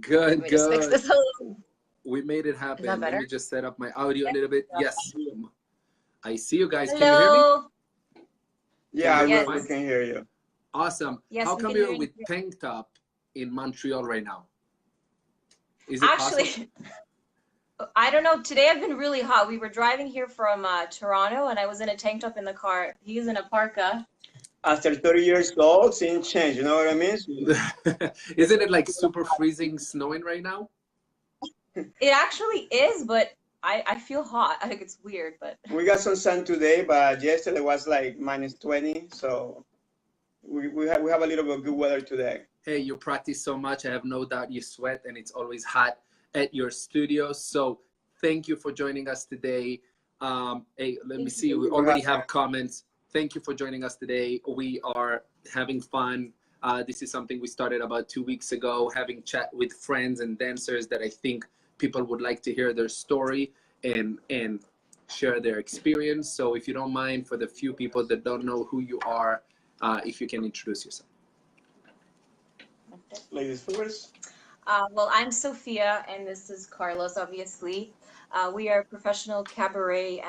Good, Let me just fix good. this a little. We made it Is that happen. Let better? me just set up my audio a little bit. Yeah. Yes, I see you guys. Can you hear me? Hello. Can you Yeah, hear me Yes. we fine? can hear you. Awesome. Yes, How we come can hear you're you. with tank top in Montreal right now? Is it possible? Actually, I don't know. Today I've been really hot. We were driving here from Toronto, and I was in a tank top in the car. He's in a parka. After 30 years old, things change. You know what I mean? Isn't it like super freezing, snowing right now? It actually is, but I feel hot. I think it's weird, but We got some sun today, but yesterday was like -20. So we have a little bit of good weather today. Hey, you practice so much. I have no doubt you sweat, and it's always hot at your studio. So thank you for joining us today. Hey, let me see. We already have comments. Thank you for joining us today. We are having fun. This is something we started about 2 weeks ago, having chat with friends and dancers that I think people would like to hear their story and share their experience. So if you don't mind, for the few people that don't know who you are, if you can introduce yourself. Ladies first. well, I'm Sophia, and this is Carlos, obviously. We are professional cabaret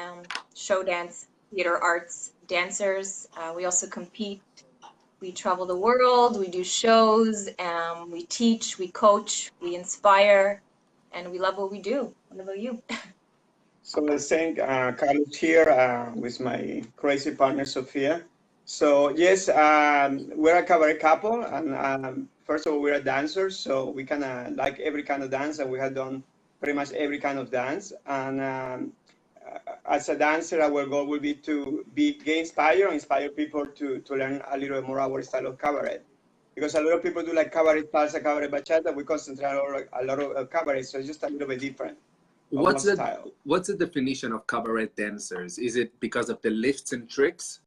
show dance, theater arts dancers. We also compete. We travel the world, we do shows, we teach, we coach, we inspire, and we love what we do. What about you? So I think Carlos here with my crazy partner Sophia. So yes, we're a cabaret couple, and first of all, we're dancers, so we kind of like every kind of dance, and we have done pretty much every kind of dance. And as a dancer, our goal will be to inspire people to learn a little more our style of cabaret. Because a lot of people do like cabaret salsa, cabaret bachata. We concentrate a lot of cabaret, so it's just a little bit different. What's the definition of cabaret dancers? Is it because of the lifts and tricks?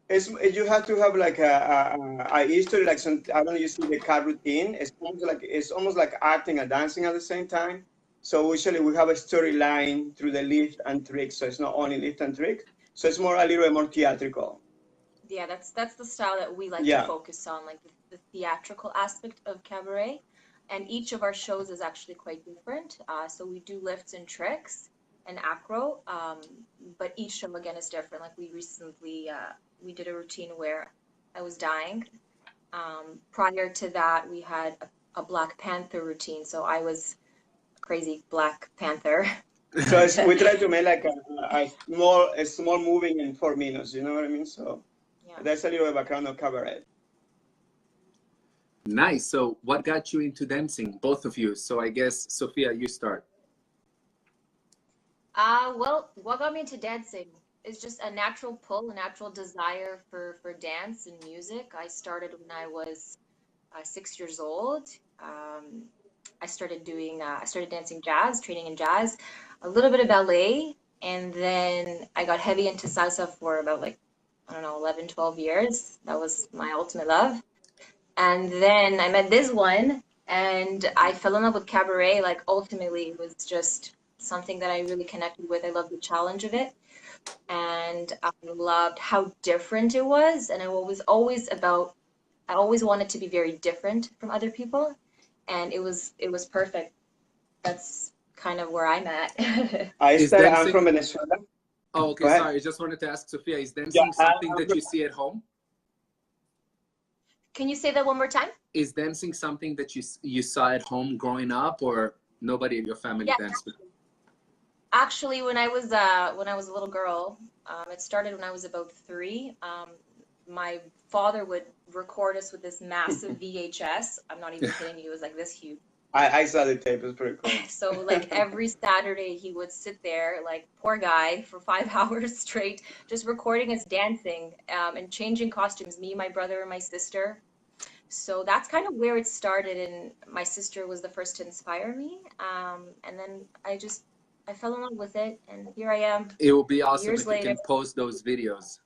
You have to have like a history, like some, I don't know, you see the car routine. It's almost like acting and dancing at the same time. So usually we have a storyline through the lift and tricks. So it's not only lift and tricks. So it's more a little bit more theatrical. Yeah, that's the style that we like to focus on, like the theatrical aspect of cabaret. And each of our shows is actually quite different. So we do lifts and tricks and acro, but each show again is different. Like we recently, we did a routine where I was dying. Prior to that, we had a Black Panther routine. So I was a crazy Black Panther. So we try to make like a small moving in 4 minutes, you know what I mean? So that's a little bit of background of cabaret. Nice. So what got you into dancing, both of you? So I guess, Sophia, you start. Well, what got me into dancing is just a natural pull, a natural desire for dance and music. I started when I was 6 years old. I started dancing jazz, training in jazz, a little bit of ballet, and then I got heavy into salsa for about like, I don't know, 11, 12 years. That was my ultimate love. And then I met this one, and I fell in love with cabaret. Like, ultimately, it was just something that I really connected with. I loved the challenge of it, and I loved how different it was. And I always wanted to be very different from other people, and it was perfect. That's kind of where I'm at. I'm from Venezuela. Oh, okay, sorry. I just wanted to ask Sophia, is dancing something that you see at home? Can you say that one more time? Is dancing something that you saw at home growing up, or nobody in your family danced? Actually, when I was a little girl, it started when I was about 3. My father would record us with this massive VHS. I'm not even kidding you. It was like this huge. I saw the tape. It was pretty cool. So like every Saturday he would sit there, like poor guy, for 5 hours straight, just recording us dancing and changing costumes, me, my brother, and my sister. So that's kind of where it started, and my sister was the first to inspire me. And then I fell in love with it, and here I am. It would be awesome years if later. you can post those videos.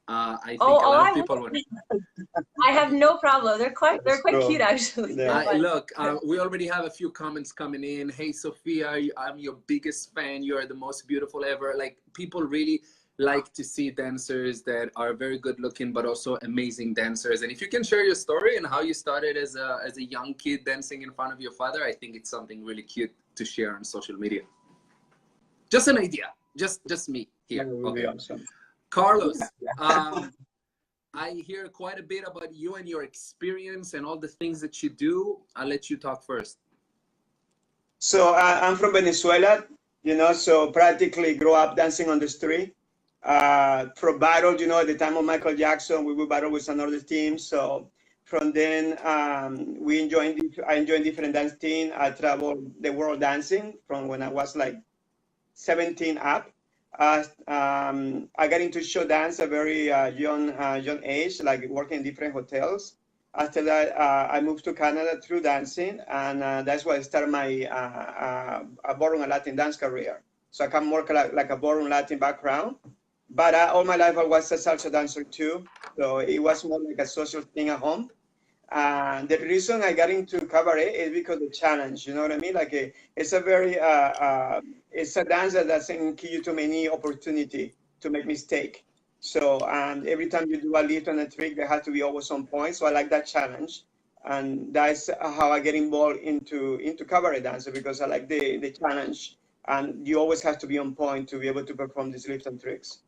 I think a lot of people would. I have no problem. They're quite cute, actually. Yeah. Look, we already have a few comments coming in. Hey, Sophia, I'm your biggest fan. You are the most beautiful ever. Like, people really like to see dancers that are very good looking, but also amazing dancers. And if you can share your story and how you started as a young kid dancing in front of your father, I think it's something really cute to share on social media. Just an idea, just me here. That would be Okay. awesome. Carlos, I hear quite a bit about you and your experience and all the things that you do. I'll let you talk first. So I'm from Venezuela, you know, so practically grew up dancing on the street. For battle, you know, at the time of Michael Jackson, we would battle with another team. So from then, I joined different dance teams. I traveled the world dancing from when I was like 17 up. I got into show dance at a very young age, like working in different hotels. After that, I moved to Canada through dancing, and that's why I started my a ballroom and Latin dance career. So I come more like a ballroom Latin background, but all my life I was a salsa dancer too. So it was more like a social thing at home. And the reason I got into cabaret is because of the challenge. You know what I mean? Like it's a very it's a dance that doesn't give you too many opportunity to make mistake. So every time you do a lift and a trick, they have to be always on point. So I like that challenge, and that's how I get involved into cabaret dance, because I like the challenge, and you always have to be on point to be able to perform these lifts and tricks.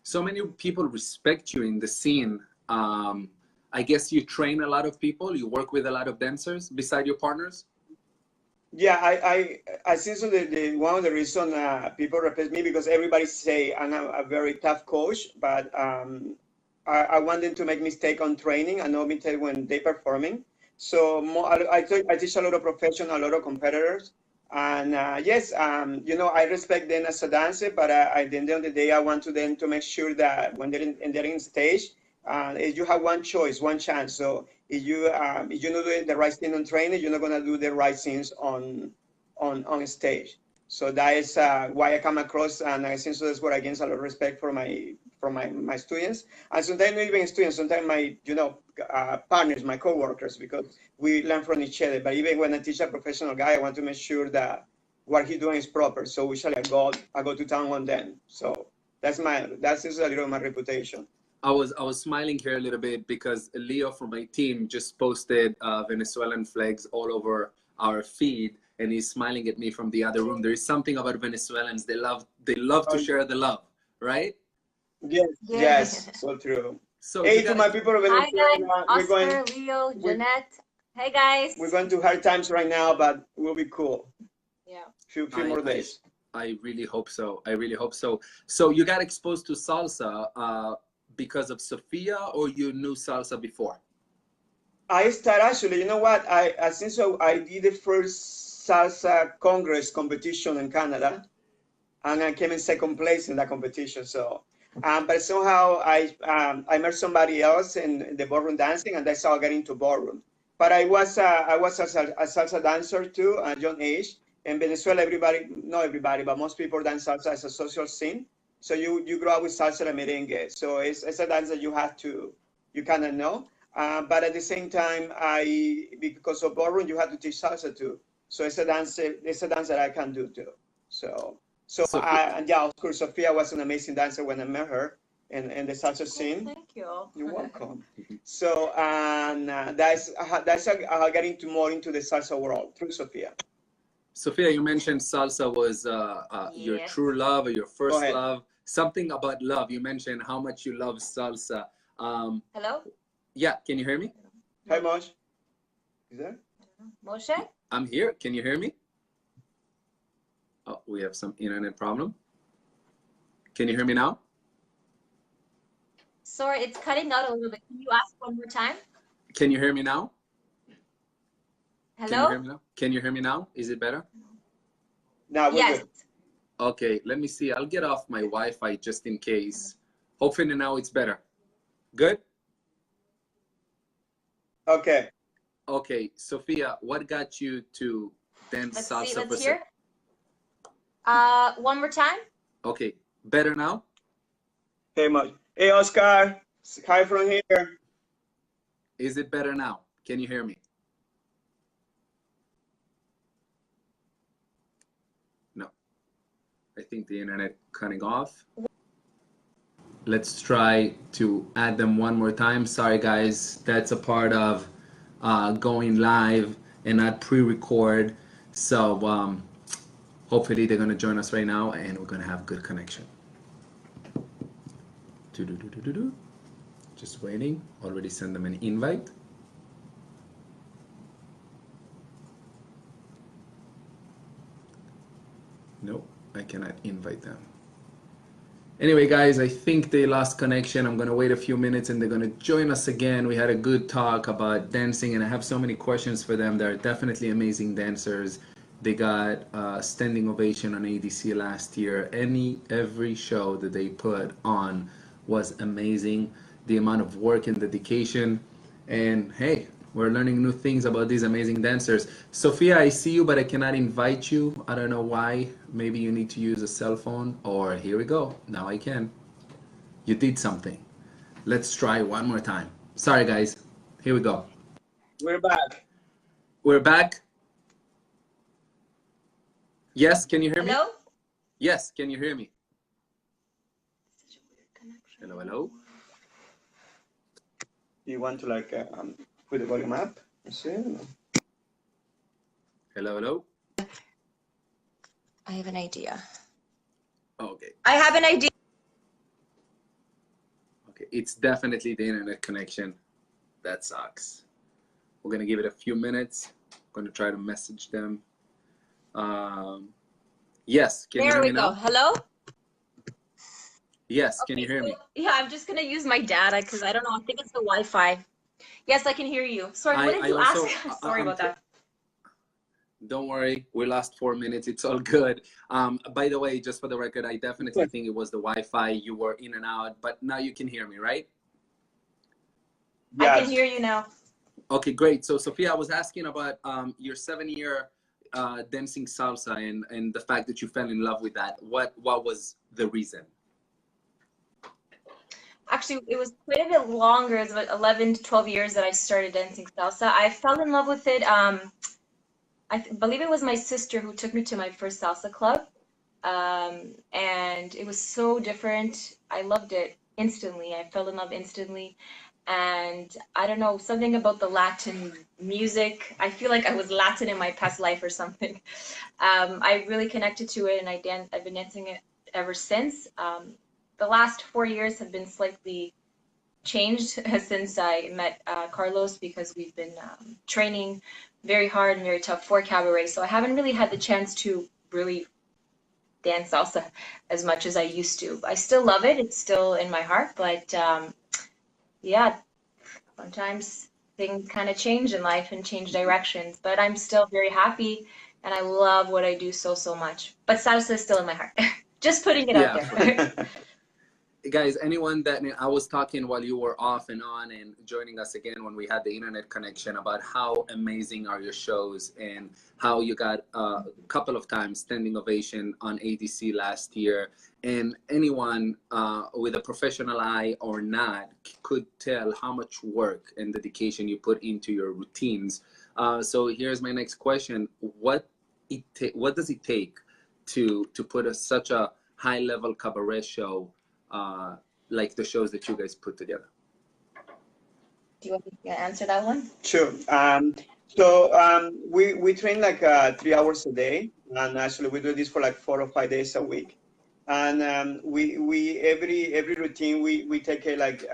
So many people respect you in the scene. I guess you train a lot of people. You work with a lot of dancers beside your partners. Yeah, I think so. The one of the reason people respect me, because everybody say I'm a very tough coach, but I want them to make mistake on training and not mistake when they performing. So I teach a lot of professional, a lot of competitors, and yes, you know, I respect them as a dancer, but at the end of the day, I want to them to make sure that when they're in stage, you have one choice, one chance. So if you're not doing the right thing on training, you're not gonna do the right things on stage. So that is why I come across, and I think so that's what I gain a lot of respect for my students, and sometimes not even students, sometimes my partners, my coworkers, because we learn from each other. But even when I teach a professional guy, I want to make sure that what he's doing is proper. So usually I go to town on them. So that's just a little of my reputation. I was smiling here a little bit because Leo from my team just posted Venezuelan flags all over our feed, and he's smiling at me from the other room. There is something about Venezuelans; they love to share the love, right? Yes, yes, so true. So hey, to my people of Venezuela, hi guys, Oscar, Leo, Jeanette. Hey guys. We're going through hard times right now, but we'll be cool. Yeah. Few more days. I really hope so. I really hope so. So you got exposed to salsa because of Sofia, or you knew salsa before? I started actually, you know what? I think so. I did the first salsa congress competition in Canada, and I came in second place in that competition. So, but somehow I met somebody else in the ballroom dancing, and that's how I got into ballroom. But I was a salsa dancer too at young age. In Venezuela, not everybody, but most people dance salsa as a social scene. So you grow up with salsa and merengue. So it's a dance that you kind of know. But at the same time, because of ballroom, you have to teach salsa too. So it's a dance that I can do too. So yeah, of course, Sofia was an amazing dancer when I met her in the salsa scene. Thank you. You're welcome. So that's how I got more into the salsa world through Sofia. Sofia, you mentioned salsa was your true love or your first love. Something about love. You mentioned how much you love salsa. Hello? Yeah, can you hear me? Hi, Moshe. Is there? Moshe? I'm here. Can you hear me? Oh, we have some internet problem. Can you hear me now? Sorry, it's cutting out a little bit. Can you ask one more time? Can you hear me now? Hello? Can you hear me now? Can you hear me now? Is it better? No, we're good. Okay, let me see. I'll get off my Wi-Fi just in case. Hopefully now it's better. Good? Okay. Okay, Sofia, what got you to dance salsa? Let's hear. One more time. Okay, better now? Hey, Moshe. Hey, Oscar. Hi from here. Is it better now? Can you hear me? No. I think the internet cutting off. Let's try to add them one more time. Sorry, guys. That's a part of going live and not pre-record. So hopefully they're going to join us right now and we're going to have good connection. Just waiting. Already send them an invite. No, I cannot invite them. Anyway, guys, I think they lost connection. I'm going to wait a few minutes and they're going to join us again. We had a good talk about dancing and I have so many questions for them. They're definitely amazing dancers. They got a standing ovation on ADC last year. Every show that they put on was amazing. The amount of work and dedication. And hey, we're learning new things about these amazing dancers. Sophia, I see you, but I cannot invite you. I don't know why. Maybe you need to use a cell phone, or here we go. Now I can. You did something. Let's try one more time. Sorry, guys. Here we go. We're back. We're back. Yes, can you hear me? Hello? Yes, can you hear me? Such a weird connection. Hello, hello. You want to like put the volume up? Hello, hello. I have an idea. Okay. I have an idea. Okay, it's definitely the internet connection. That sucks. We're gonna give it a few minutes. I'm gonna try to message them. Yes, can you hear me now? Hello? Yes, can you hear me? Yeah, I'm just gonna use my data because I don't know. I think it's the Wi-Fi. Yes, I can hear you. Sorry, what did you ask? Sorry about that. Don't worry, we lost 4 minutes. It's all good. By the way, just for the record, I definitely think it was the Wi-Fi. You were in and out, but now you can hear me, right? Yes. I can hear you now. Okay, great. So, Sophia, I was asking about your 7-year dancing salsa and the fact that you fell in love with that. What was the reason? Actually, it was quite a bit longer. It's about 11 to 12 years that I started dancing salsa. I fell in love with it. I believe it was my sister who took me to my first salsa club. And it was so different. I loved it instantly. I fell in love instantly. And I don't know, something about the Latin music. I feel like I was Latin in my past life or something. I really connected to it and I've been dancing it ever since. The last 4 years have been slightly changed since I met Carlos because we've been training very hard and very tough for Cabaret. So I haven't really had the chance to really dance salsa as much as I used to. I still love it. It's still in my heart. But yeah, sometimes things kind of change in life and change directions. But I'm still very happy and I love what I do so much. But salsa is still in my heart. Just putting it out there. Guys, anyone that I was talking while you were off and on and joining us again when we had the internet connection about how amazing are your shows and how you got a couple of times standing ovation on ADC last year, and anyone with a professional eye or not could tell how much work and dedication you put into your routines. So here's my next question: what does it take to put such a high level cabaret show like the shows that you guys put together? Do you want me to answer that one? Sure. We train like 3 hours a day, and actually we do this for like 4 or 5 days a week. And we every routine we take it like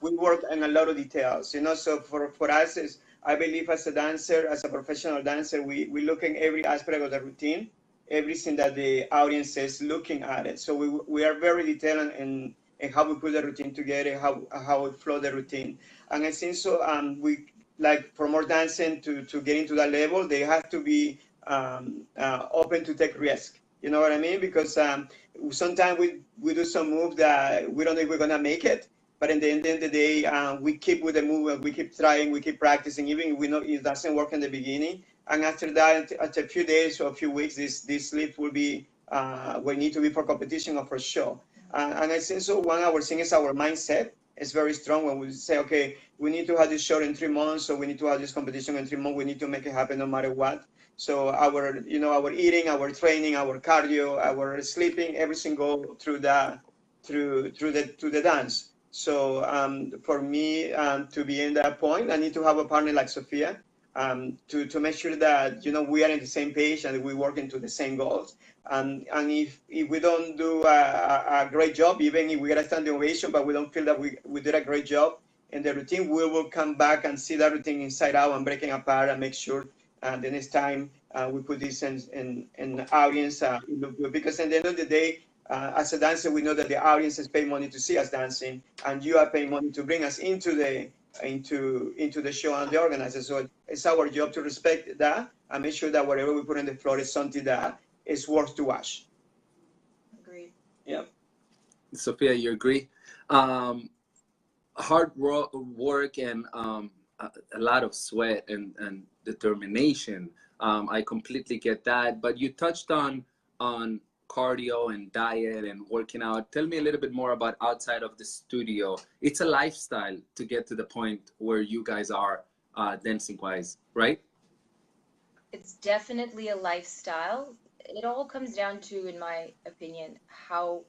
we work on a lot of details, you know. So for us, is I believe as a dancer, as a professional dancer, we look at every aspect of the routine, everything that the audience is looking at it. So we are very detailed in how we put the routine together, how we flow the routine. And I think so we like for more dancing to get into that level, they have to be open to take risk. You know what I mean? Because sometimes we do some move that we don't know if we're gonna make it, but in the end of the day, we keep with the move, we keep trying, we keep practicing, even if we know it doesn't work in the beginning. And after that, after a few days or a few weeks, this slip will be we need to be for competition or for show. And I think so. One of our things is our mindset is very strong when we say, okay, we need to have this show in 3 months, so we need to have this competition in 3 months. We need to make it happen no matter what. So our eating, our training, our cardio, our sleeping, everything go through through the dance. So for me to be in that point, I need to have a partner like Sofia to make sure that we are in the same page and we work into the same goals. And if we don't do a great job, even if we get a standing ovation, but we don't feel that we did a great job in the routine, we will come back and see that routine inside out and breaking apart and make sure the next time we put this in the audience look good. Because at the end of the day, as a dancer, we know that the audience is paying money to see us dancing, and you are paying money to bring us into the show and the organizer. So it's our job to respect that and make sure that whatever we put on the floor is something that is worth to watch. Agreed. Yeah. Sofia, you agree? Hard work and a lot of sweat and determination. I completely get that. But you touched on cardio and diet and working out. Tell me a little bit more about outside of the studio. It's a lifestyle to get to the point where you guys are dancing wise, right? It's definitely a lifestyle. It all comes down to, in my opinion, how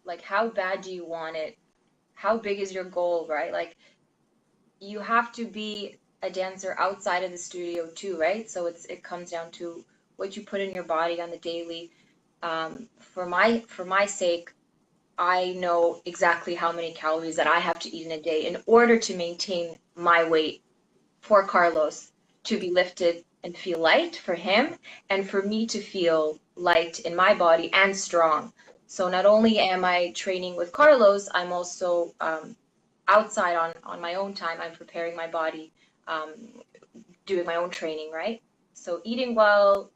bad do you want it? How big is your goal, right? Like, you have to be a dancer outside of the studio too, right? So it comes down to what you put in your body on the daily. For my sake, I know exactly how many calories that I have to eat in a day in order to maintain my weight for Carlos to be lifted and feel light for him, and for me to feel light in my body and strong. So not only am I training with Carlos, I'm also outside on my own time. I'm preparing my body, doing my own training, right? So eating well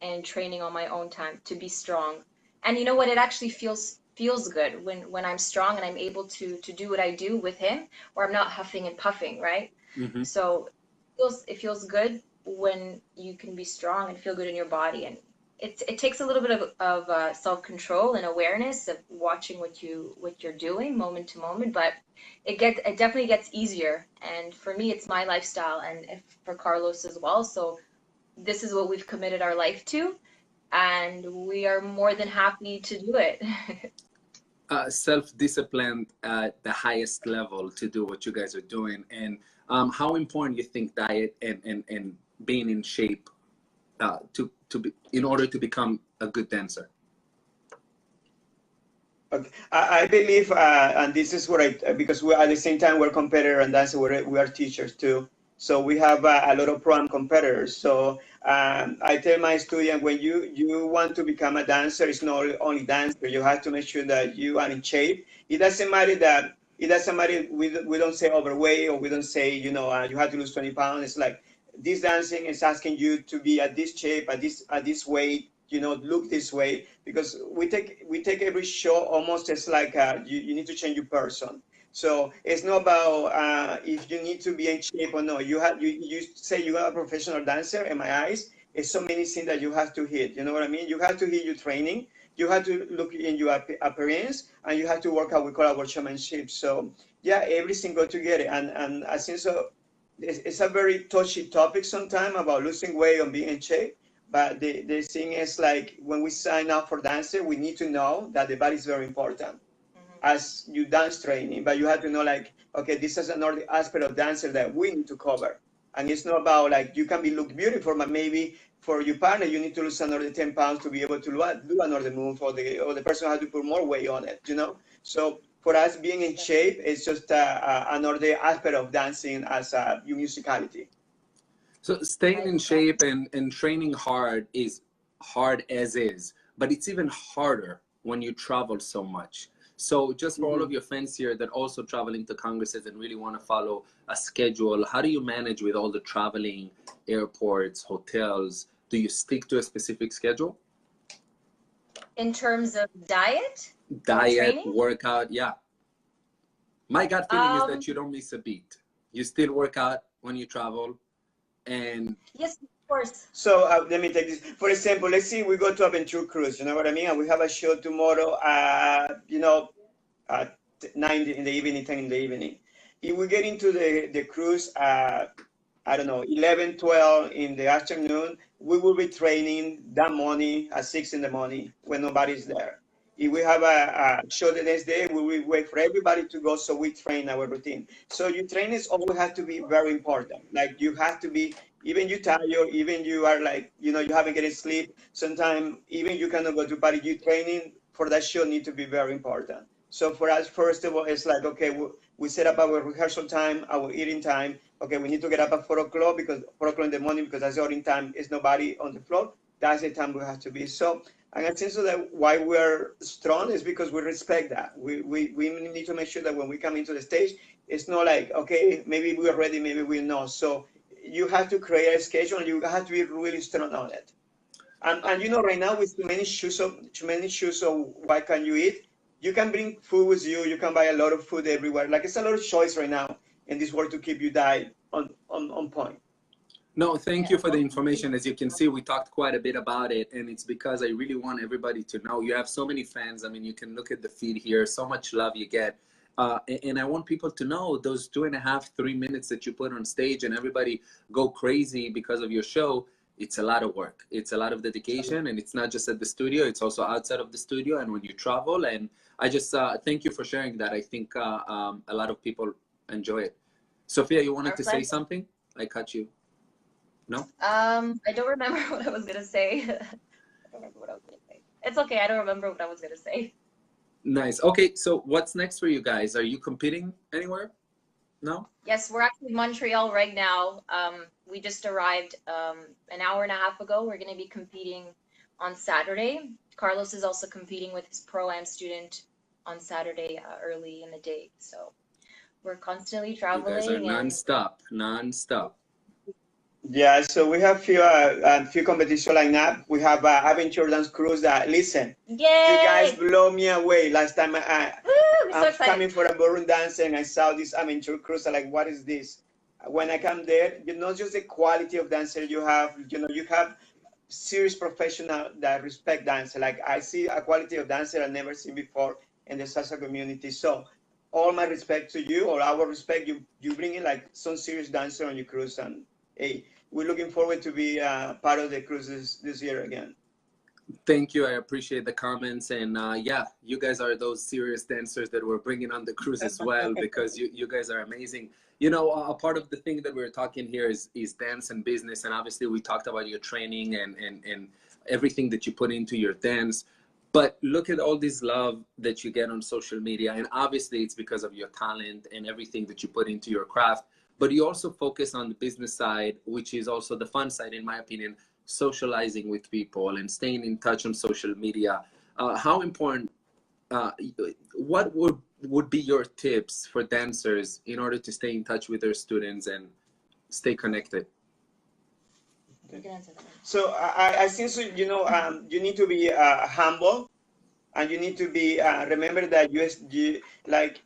and training on my own time to be strong. And you know what? It actually feels good when I'm strong and I'm able to do what I do with him, or I'm not huffing and puffing, right? Mm-hmm. So it feels good when you can be strong and feel good in your body. And it takes a little bit of self-control and awareness of watching what you're doing moment to moment, but it definitely gets easier. And for me, it's my lifestyle, and for Carlos as well. So this is what we've committed our life to, and we are more than happy to do it. Self-disciplined at the highest level to do what you guys are doing. And how important you think diet and being in shape in order to become a good dancer? Okay. I believe, and this is what because at the same time we're competitor and dancer, we are teachers too. So we have a lot of pro competitors. So I tell my students, when you want to become a dancer, it's not only dancer. You have to make sure that you are in shape. It doesn't matter. We don't say overweight, or we don't say you have to lose 20 pounds. It's like this dancing is asking you to be at this shape, at this weight. Look this way, because we take every show almost as like you need to change your person. So it's not about if you need to be in shape or no. You say you are a professional dancer. In my eyes, it's so many things that you have to hit. You know what I mean? You have to hit your training. You have to look in your appearance, and you have to work out. We call our showmanship. So yeah, everything go together. And I think so. It's a very touchy topic sometimes about losing weight and being in shape. But the thing is, like, when we sign up for dancer, we need to know that the body is very important as you dance training. But you have to know, like, okay, this is another aspect of dancer that we need to cover. And it's not about, like, you can look beautiful, but maybe for your partner, you need to lose another 10 pounds to be able to do another move, or the person has to put more weight on it, So for us, being in shape is just another aspect of dancing as your musicality. So staying in shape and training hard is hard as is, but it's even harder when you travel so much. So just for all of your fans here that also traveling to congresses and really want to follow a schedule, how do you manage with all the traveling, airports, hotels? Do you stick to a specific schedule? In terms of diet? Diet, workout, yeah. My gut feeling is that you don't miss a beat. You still work out when you travel. And yes, of course. So let me take this. For example, let's see, we go to Aventura Cruise, you know what I mean? And we have a show tomorrow, at 9 in the evening, 10 in the evening. If we get into the cruise, I don't know, 11, 12 in the afternoon, we will be training that morning at 6 in the morning when nobody's there. If we have a show the next day, we will wait for everybody to go, so we train our routine. So your training is always has to be very important. Like you have to be, even you tired, even you are like, you haven't getting sleep. Sometimes even you cannot go to party. You training for that show need to be very important. So for us, first of all, it's like, okay, we set up our rehearsal time, our eating time. Okay, we need to get up at 4 o'clock because 4 o'clock in the morning, because that's the only time is nobody on the floor. That's the time we have to be. So, and I think so that why we're strong is because we respect that. We need to make sure that when we come into the stage, it's not like, okay, maybe we're ready, maybe we're not. So you have to create a schedule and you have to be really strong on it. And right now with too many shoes, so what can you eat? You can bring food with you. You can buy a lot of food everywhere. Like it's a lot of choice right now in this world to keep you diet on point. No, thank you for the information. As you can see, we talked quite a bit about it, and it's because I really want everybody to know. You have so many fans. I mean, you can look at the feed here, so much love you get. And I want people to know those 2.5, 3 minutes that you put on stage and everybody go crazy because of your show. It's a lot of work. It's a lot of dedication, and it's not just at the studio. It's also outside of the studio and when you travel. And I just thank you for sharing that. I think a lot of people enjoy it. Sophia, you wanted to say something? I cut you. No? I don't remember what I was gonna say. It's okay. I don't remember what I was gonna say. Nice. Okay, so what's next for you guys? Are you competing anywhere? No? Yes, we're actually in Montreal right now. We just arrived an hour and a half ago. We're going to be competing on Saturday. Carlos is also competing with his Pro-Am student on Saturday early in the day. So we're constantly traveling. You guys are non-stop. Yeah, so we have few competition lined up. We have Aventura Dance Cruise. Listen, Yay! You guys blow me away. Last time I'm so coming for a ballroom dance and I saw this Aventura Cruise. I'm like, what is this? When I come there, not just the quality of dancer you have. You have serious professional that respect dancer. Like I see a quality of dancer I've never seen before in the salsa community. So all my respect to you, or our respect. You bring in like some serious dancer on your cruise, and hey, we're looking forward to be part of the cruises this year again. Thank you. I appreciate the comments. And yeah, you guys are those serious dancers that we're bringing on the cruise as well, because you guys are amazing. A part of the thing that we're talking here is dance and business. And obviously we talked about your training and everything that you put into your dance. But look at all this love that you get on social media. And obviously it's because of your talent and everything that you put into your craft. But you also focus on the business side, which is also the fun side, in my opinion, socializing with people and staying in touch on social media. How important, what would be your tips for dancers in order to stay in touch with their students and stay connected? So I think so, you need to be humble, and you need to be, remember that you like,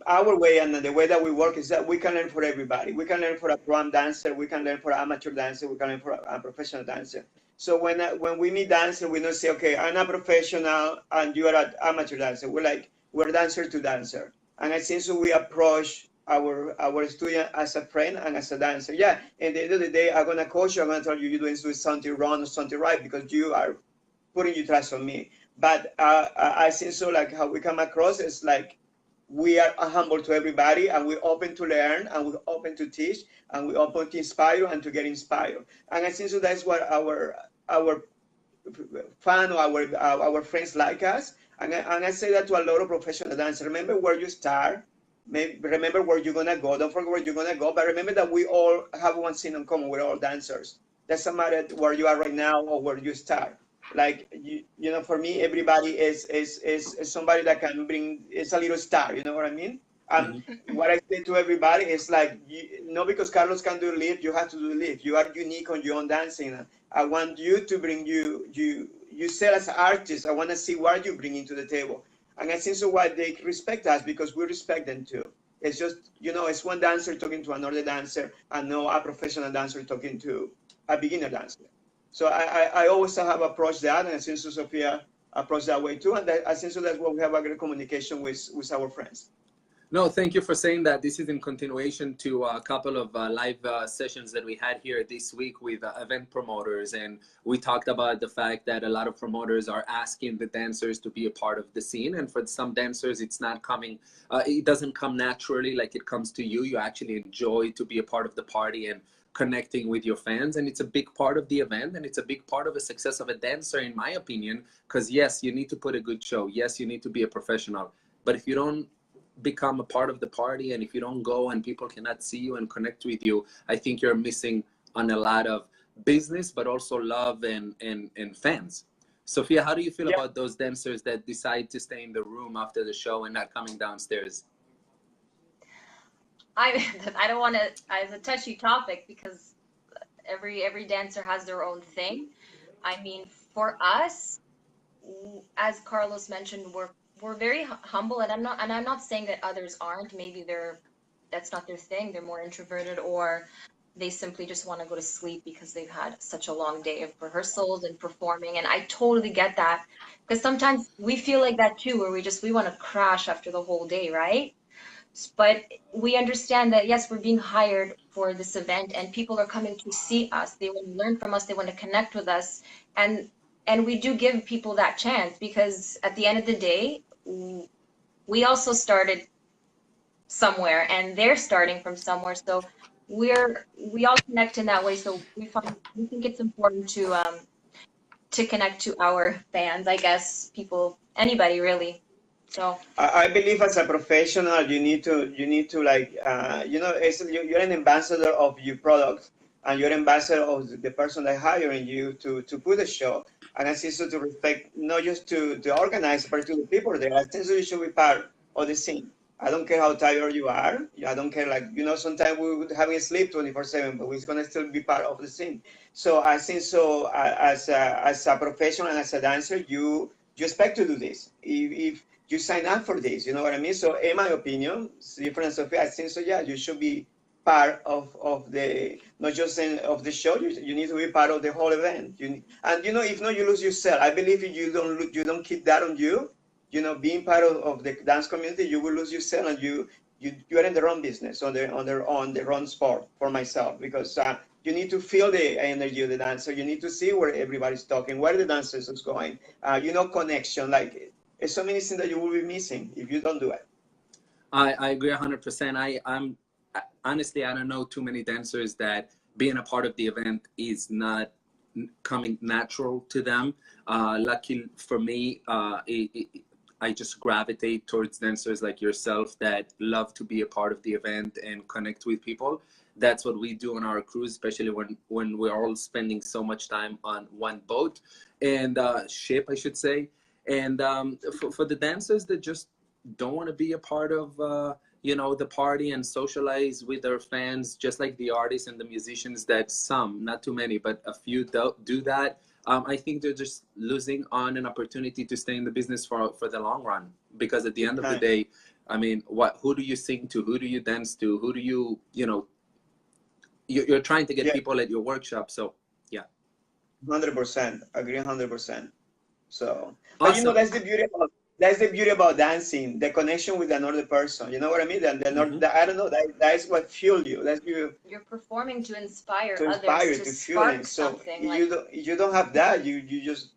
our way and the way that we work is that we can learn for everybody. We can learn for a pro dancer, we can learn for an amateur dancer, we can learn for a professional dancer. So when we meet dancer, we don't say, okay, I'm a professional and you are an amateur dancer. We're dancer to dancer. And I think so we approach our student as a friend and as a dancer. Yeah, at the end of the day, I'm gonna coach you, I'm gonna tell you you're doing something wrong or something right because you are putting your trust on me. But I think so like how we come across is like, we are humble to everybody, and we're open to learn, and we're open to teach, and we're open to inspire and to get inspired. And I think so that's what our fan or our friends like us. And I say that to a lot of professional dancers. Remember where you start. Remember where you're gonna go. Don't forget where you're gonna go. But remember that we all have one thing in common. We're all dancers. Doesn't matter where you are right now or where you start. Like for me, everybody is somebody that can bring. It's a little star. You know what I mean? What I say to everybody is like, not because Carlos can do lift, you have to do lift. You are unique on your own dancing. I want you to bring you sell as an artist. I want to see what you bring into the table. And I think so why they respect us, because we respect them too. It's just it's one dancer talking to another dancer, and no a professional dancer talking to a beginner dancer. So I always have approached that, and I think so Sophia approached that way too, and I think so that's why we have a great communication with our friends. No, thank you for saying that. This is in continuation to a couple of live sessions that we had here this week with event promoters. And we talked about the fact that a lot of promoters are asking the dancers to be a part of the scene. And for some dancers, it's not coming, it doesn't come naturally like it comes to you. You actually enjoy to be a part of the party and connecting with your fans. And it's a big part of the event. And it's a big part of the success of a dancer, in my opinion, because yes, you need to put a good show. Yes, you need to be a professional. But if you don't become a part of the party, and if you don't go and people cannot see you and connect with you, I think you're missing on a lot of business, but also love and fans. Sophia, how do you feel about those dancers that decide to stay in the room after the show and not coming downstairs? I don't want to, it's a touchy topic because every dancer has their own thing. I mean, for us, as Carlos mentioned, we're very humble, and I'm not saying that others aren't. Maybe that's not their thing. They're more introverted, or they simply just want to go to sleep because they've had such a long day of rehearsals and performing. And I totally get that, because sometimes we feel like that too, where we want to crash after the whole day, right? But we understand that yes, we're being hired for this event, and people are coming to see us. They want to learn from us. They want to connect with us, and we do give people that chance, because at the end of the day, we also started somewhere, and they're starting from somewhere. So we all connect in that way. So we think it's important to connect to our fans, I guess, people, anybody really. So I believe as a professional, you need to like, you're an ambassador of your product, and you're an ambassador of the person that hiring you to put a show. And I see, so to respect, not just to organize, but to the people there. I think so you should be part of the scene. I don't care how tired you are. I don't care, like, sometimes we would having sleep 24/7, but we're gonna still be part of the scene. So I think so, as a professional and as a dancer, you expect to do this. If you sign up for this, you know what I mean? So in my opinion, it's different, Sophia, I think so, yeah, you should be part of the, not just of the show, you need to be part of the whole event. And if not, you lose yourself. I believe if you don't keep that on you, being part of the dance community, you will lose yourself, and you're in the wrong business, on the wrong sport, for myself, because you need to feel the energy of the dancer. You need to see where everybody's talking, where the dancers is going, connection, like, there's so many things that you will be missing if you don't do it. I agree 100%. I'm honestly, I don't know too many dancers that being a part of the event is not coming natural to them. Lucky for me, I just gravitate towards dancers like yourself that love to be a part of the event and connect with people. That's what we do on our cruise, especially when we're all spending so much time on one boat and ship, I should say. And for the dancers that just don't want to be a part of, the party and socialize with their fans, just like the artists and the musicians that some, not too many, but a few do that. I think they're just losing on an opportunity to stay in the business for the long run. Because at the end of the day, I mean, who do you sing to? Who do you dance to? Who do you're trying to get people at your workshop. So, yeah. 100%. Agree 100%. So, awesome. But that's the beauty about dancing, the connection with another person. You know what I mean? I don't know. That's what fuels you. You're performing to inspire others, to spark something. So you don't have that. You just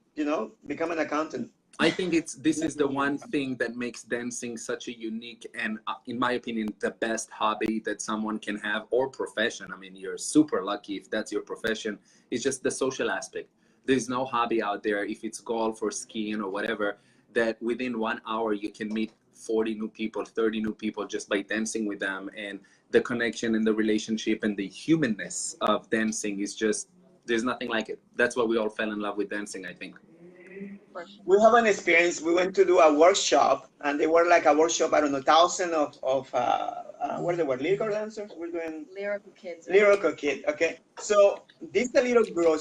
become an accountant. I think this is the one thing that makes dancing such a unique and, in my opinion, the best hobby that someone can have, or profession. I mean, you're super lucky if that's your profession. It's just the social aspect. There's no hobby out there, if it's golf or skiing or whatever, that within 1 hour you can meet 40 new people, 30 new people just by dancing with them. And the connection and the relationship and the humanness of dancing is just, there's nothing like it. That's why we all fell in love with dancing, I think. We have an experience. We went to do a workshop, and they were like a workshop, I don't know, thousands of what they were, lyrical dancers? We're doing lyrical kids. Right? Lyrical kid, okay. So this little girl,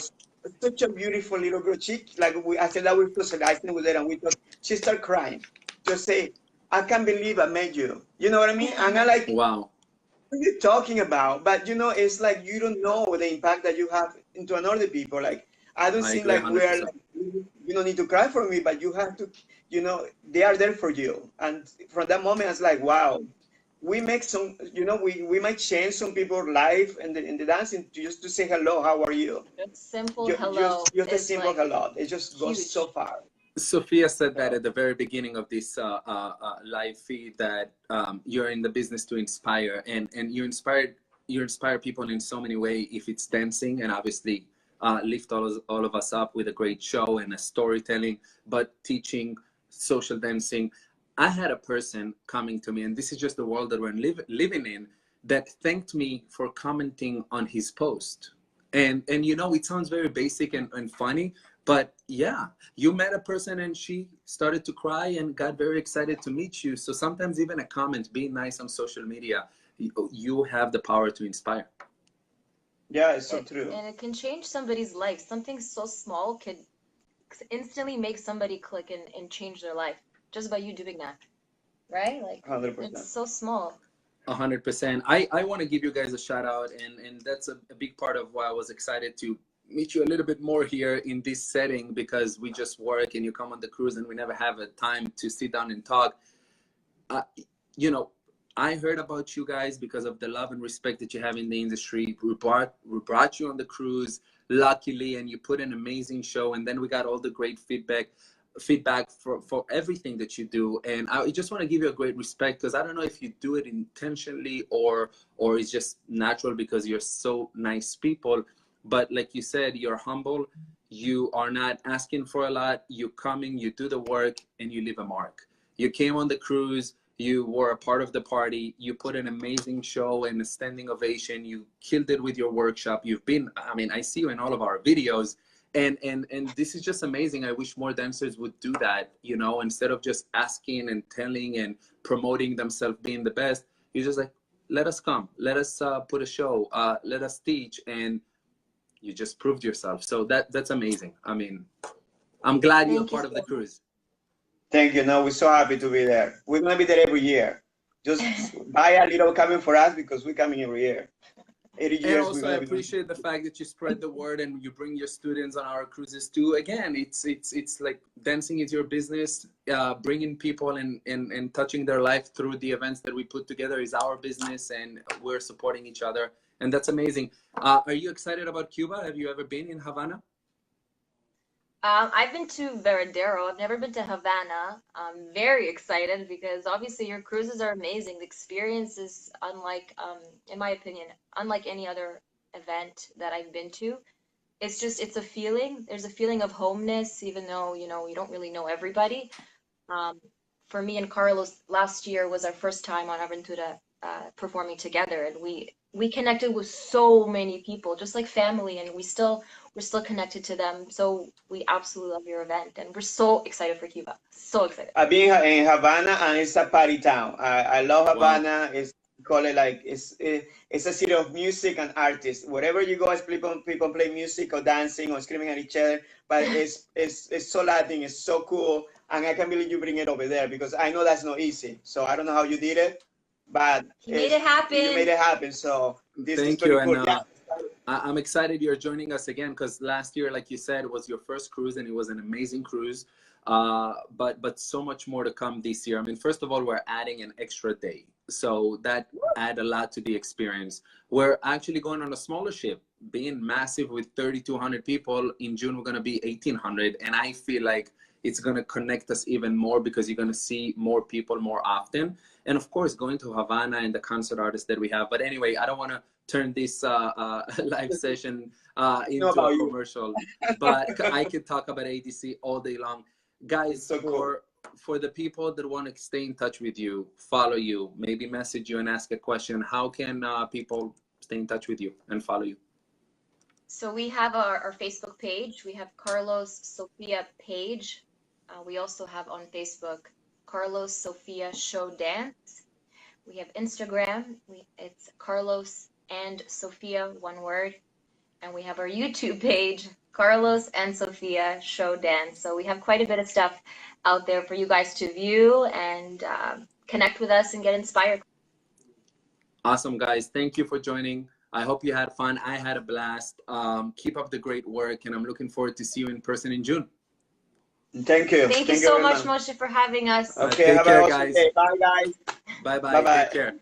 such a beautiful little girl. She, like, I said that we were socializing with her, and she started crying. Just say, I can't believe I met you. You know what I mean? And I'm like, wow. What are you talking about? But it's like you don't know the impact that you have into another people. Like, I don't seem like we're like, you don't need to cry for me, but you have to, they are there for you. And from that moment, it's like, wow, we make some, we might change some people's life in the dancing just to say hello, how are you? Just simple hello Just a is simple like hello. It just goes huge. so far. Sophia said that at the very beginning of this live feed, that you're in the business to inspire, and you inspire people in so many ways. If it's dancing, and obviously lift all of us up with a great show and a storytelling, but teaching social dancing. I had a person coming to me, and this is just the world that we're living in, that thanked me for commenting on his post. And it sounds very basic and funny, but yeah, you met a person and she started to cry and got very excited to meet you. So sometimes even a comment, being nice on social media, you have the power to inspire. Yeah, it's so true. And it can change somebody's life. Something so small could instantly make somebody click and change their life just by you doing that, right? Like 100%. It's so small. 100%. I want to give you guys a shout out, and that's a big part of why I was excited to meet you a little bit more here in this setting, because we just work and you come on the cruise and we never have a time to sit down and talk. I heard about you guys because of the love and respect that you have in the industry. We brought you on the cruise, luckily, and you put an amazing show, and then we got all the great feedback for everything that you do. And I just want to give you a great respect, because I don't know if you do it intentionally or it's just natural because you're so nice people. But like you said, you're humble, you are not asking for a lot, you coming, you do the work, and you leave a mark. You came on the cruise, you were a part of the party, you put an amazing show and a standing ovation, you killed it with your workshop. You've been, I see you in all of our videos. And this is just amazing. I wish more dancers would do that, instead of just asking and telling and promoting themselves being the best. You're just like, let us come, let us put a show, let us teach, and you just proved yourself. So that's amazing. I'm glad you're part of the cruise. Thank you. No, we're so happy to be there. We're gonna be there every year. Just buy a little cabin for us, because we're coming every year. 80 years. And also, I appreciate the fact that you spread the word and you bring your students on our cruises too. Again, it's like dancing is your business. Bringing people and touching their life through the events that we put together is our business, and we're supporting each other. And that's amazing. Are you excited about Cuba? Have you ever been in Havana? I've been to Veradero. I've never been to Havana. I'm very excited because obviously your cruises are amazing. The experience is unlike, in my opinion, unlike any other event that I've been to. It's a feeling. There's a feeling of homeness, even though, you don't really know everybody. For me and Carlos, last year was our first time on Aventura performing together, and we connected with so many people, just like family, and we're still connected to them. So we absolutely love your event, and we're so excited for Cuba. So excited. I've been in Havana, and it's a party town. I love Havana. Wow. It's call it like it's a city of music and artists. Wherever you go, people play music or dancing or screaming at each other. But it's so Latin. It's so cool, and I can't believe you bring it over there, because I know that's not easy. So I don't know how you did it, but you made it happen. You made it happen. So this is Thank pretty you. cool. And, yeah. I'm excited you're joining us again, because last year, like you said, it was your first cruise and it was an amazing cruise. But so much more to come this year. First of all, we're adding an extra day, so that add a lot to the experience. We're actually going on a smaller ship, being massive with 3,200 people. In June, we're going to be 1,800, and I feel like it's going to connect us even more, because you're going to see more people more often. And of course, going to Havana and the concert artists that we have. But anyway, I don't want to turn this live session into a commercial, but I could talk about ADC all day long. Guys, so for the people that want to stay in touch with you, follow you, maybe message you and ask a question, how can people stay in touch with you and follow you? So we have our Facebook page. We have Carlos Sofia page. We also have on Facebook Carlos Sofia Show Dance. We have Instagram. It's Carlos and Sofia, one word. And we have our YouTube page, Carlos and Sofia Show Dance. So we have quite a bit of stuff out there for you guys to view and connect with us and get inspired. Awesome, guys. Thank you for joining. I hope you had fun. I had a blast. Keep up the great work, and I'm looking forward to see you in person in June. Thank you. Thank you so much, Moshe, for having us. Okay, take care, guys. Bye, guys. Bye-bye. Take care.